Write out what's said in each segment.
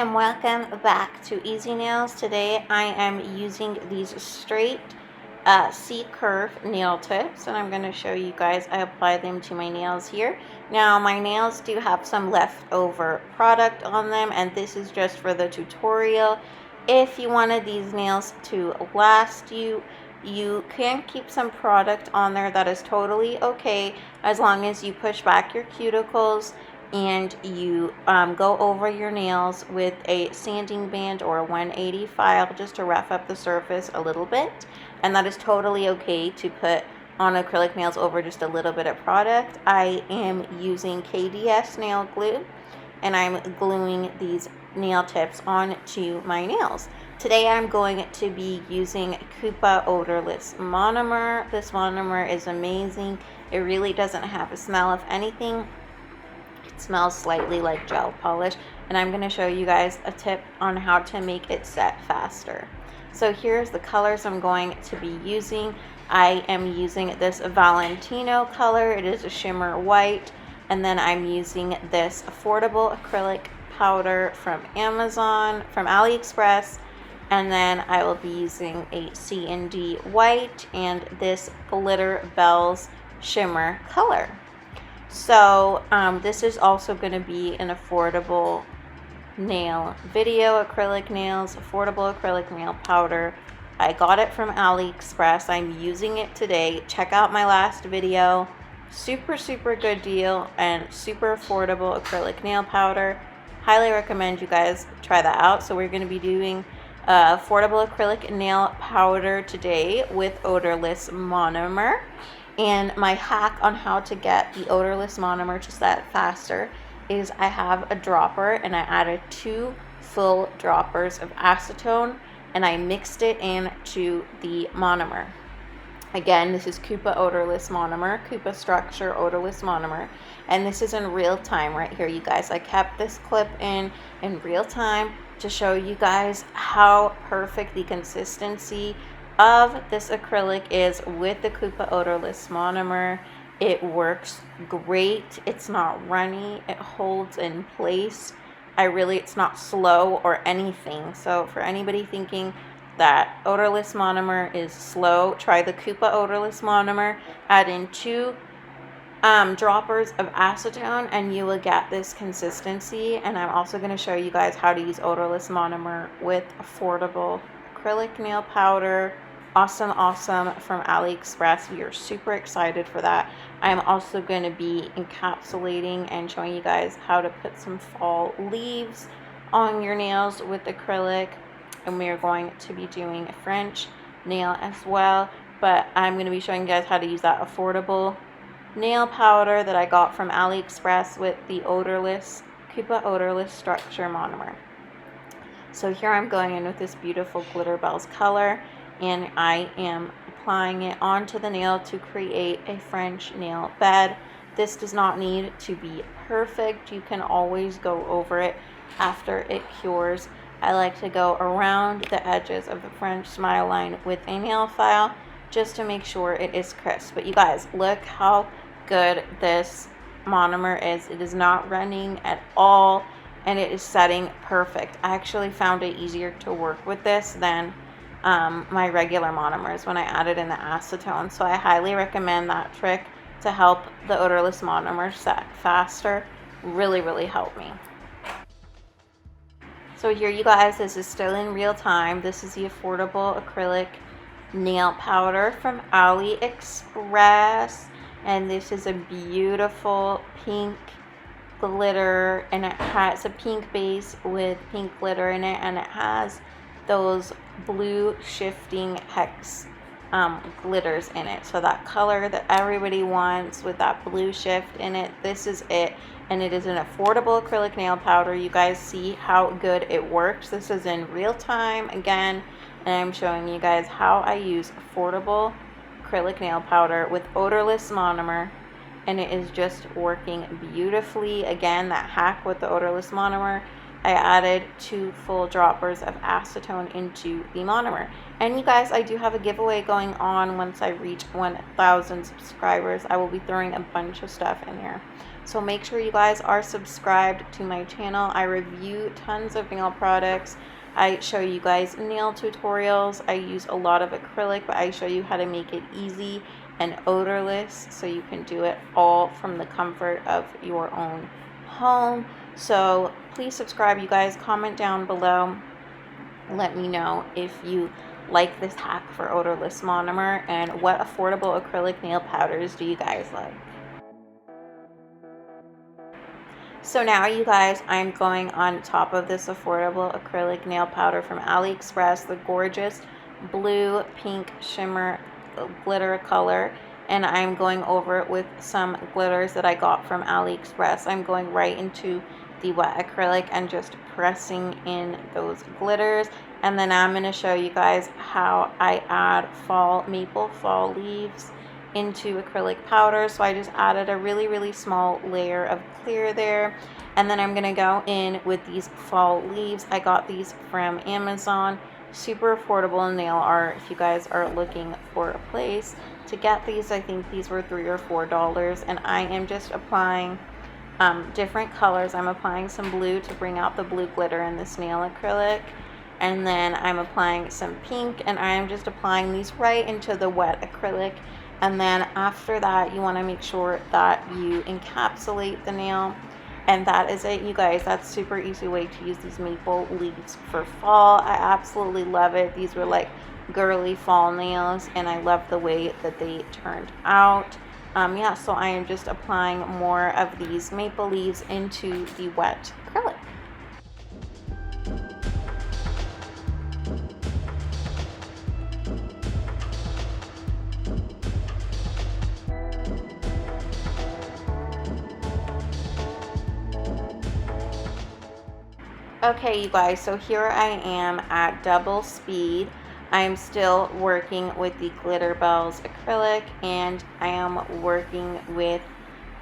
and welcome back to Easy Nails. Today I am using these straight C-curve nail tips, and I'm going to show you guys. I apply them to my nails here. Now my nails do have some leftover product on them, and this is just for the tutorial. If you wanted these nails to last you can keep some product on there. That is totally okay, as long as you push back your cuticles and you go over your nails with a sanding band or a 180 file just to rough up the surface a little bit. And that is totally okay to put on acrylic nails over just a little bit of product. I am using KDS nail glue, and I'm gluing these nail tips onto my nails. Today I'm going to be using Kupa Odorless Monomer. This monomer is amazing. It really doesn't have a smell of anything. It smells slightly like gel polish, and I'm going to show you guys a tip on how to make it set faster. So here's the colors I'm going to be using. I am using this Valentino color. It is a shimmer white. And then I'm using this affordable acrylic powder from Amazon, from AliExpress. And then I will be using a C&D white and this Glitter Bells shimmer color. So this is also going to be an affordable nail video, acrylic nails, affordable acrylic nail powder. I got it from AliExpress. I'm using it today. Check out my last video. Super good deal and super affordable acrylic nail powder. Highly recommend you guys try that out. So we're going to be doing affordable acrylic nail powder today with odorless monomer. And my hack on how to get the odorless monomer to set faster is I have a dropper, and I added 2 full droppers of acetone, and I mixed it into the monomer. Again, this is Kupa Odorless Monomer, Kupa Structure Odorless Monomer, and this is in real time right here, you guys. I kept this clip in real time to show you guys how perfect the consistency of this acrylic is with the Kupa Odorless Monomer. It works great. It's not runny. It holds in place. It's not slow or anything. So for anybody thinking that odorless monomer is slow, try the Kupa Odorless Monomer. Add in 2 droppers of acetone and you will get this consistency. And I'm also going to show you guys how to use odorless monomer with affordable acrylic nail powder. Awesome from AliExpress. We are super excited for that. I'm also going to be encapsulating and showing you guys how to put some fall leaves on your nails with acrylic, and we are going to be doing a French nail as well. But I'm going to be showing you guys how to use that affordable nail powder that I got from AliExpress with the odorless Kupa Odorless Structure Monomer. So here I'm going in with this beautiful Glitter Bells color, and I am applying it onto the nail to create a French nail bed. This does not need to be perfect. You can always go over it after it cures. I like to go around the edges of the French smile line with a nail file just to make sure it is crisp. But you guys, look how good this monomer is. It is not running at all, and it is setting perfect. I actually found it easier to work with this than my regular monomers when I added in the acetone. So I highly recommend that trick to help the odorless monomer set faster. Really helped me. So here you guys, this is still in real time. This is the affordable acrylic nail powder from AliExpress, and this is a beautiful pink glitter, and it has a pink base with pink glitter in it, and it has those blue shifting hex glitters in it. So that color that everybody wants with that blue shift in it, this is it. And it is an affordable acrylic nail powder. You guys see how good it works. This is in real time again, and I'm showing you guys how I use affordable acrylic nail powder with odorless monomer, and it is just working beautifully. Again, that hack with the odorless monomer, I added 2 full droppers of acetone into the monomer. And you guys, I do have a giveaway going on. Once I reach 1,000 subscribers, I will be throwing a bunch of stuff in here. So make sure you guys are subscribed to my channel. I review tons of nail products. I show you guys nail tutorials. I use a lot of acrylic, but I show you how to make it easy and odorless so you can do it all from the comfort of your own home. So please subscribe, you guys. Comment down below. Let me know if you like this hack for odorless monomer, and what affordable acrylic nail powders do you guys like. So now, you guys, I'm going on top of this affordable acrylic nail powder from AliExpress, the gorgeous blue pink shimmer glitter color, and I'm going over it with some glitters that I got from AliExpress. I'm going right into the wet acrylic and just pressing in those glitters, and then I'm going to show you guys how I add maple fall leaves into acrylic powder. So I just added a really small layer of clear there, and then I'm gonna go in with these fall leaves. I got these from Amazon. Super affordable nail art if you guys are looking for a place to get these. I think these were $3 or $4, and I am just applying different colors. I'm applying some blue to bring out the blue glitter in this nail acrylic, and then I'm applying some pink, and I am just applying these right into the wet acrylic. And then after that, you want to make sure that you encapsulate the nail. And that is it, you guys. That's super easy way to use these maple leaves for fall. I absolutely love it. These were like girly fall nails, and I love the way that they turned out. Yeah, so I am just applying more of these maple leaves into the wet acrylic. Okay, you guys, so here I am at double speed. I am still working with the Glitter Bells acrylic, and I am working with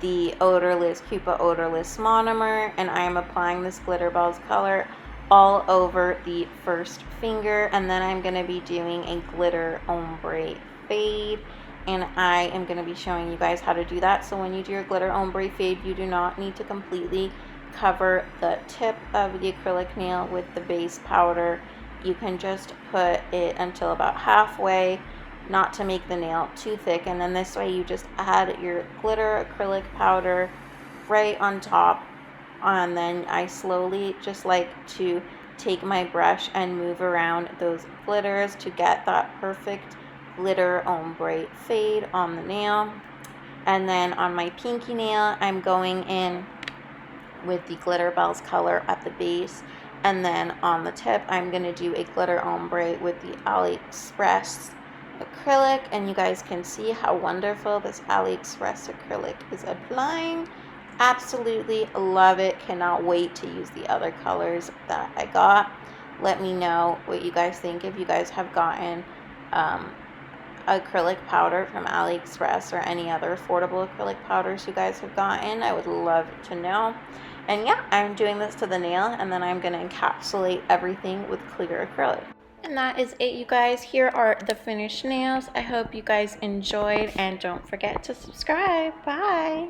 the Odorless Kupa Odorless monomer, and I am applying this Glitter Bells color all over the first finger, and then I'm going to be doing a glitter ombre fade, and I am going to be showing you guys how to do that. So when you do your glitter ombre fade, you do not need to completely cover the tip of the acrylic nail with the base powder. You can just put it until about halfway, not to make the nail too thick, and then this way you just add your glitter acrylic powder right on top. And then I slowly just like to take my brush and move around those glitters to get that perfect glitter ombre fade on the nail. And then on my pinky nail, I'm going in with the Glitter Bells color at the base, and then on the tip I'm going to do a glitter ombre with the AliExpress acrylic, and you guys can see how wonderful this AliExpress acrylic is applying. Absolutely love it. Cannot wait to use the other colors that I got. Let me know what you guys think, if you guys have gotten acrylic powder from AliExpress or any other affordable acrylic powders you guys have gotten. I would love to know. And yeah, I'm doing this to the nail, and then I'm going to encapsulate everything with clear acrylic. And that is it, you guys. Here are the finished nails. I hope you guys enjoyed, and don't forget to subscribe. Bye.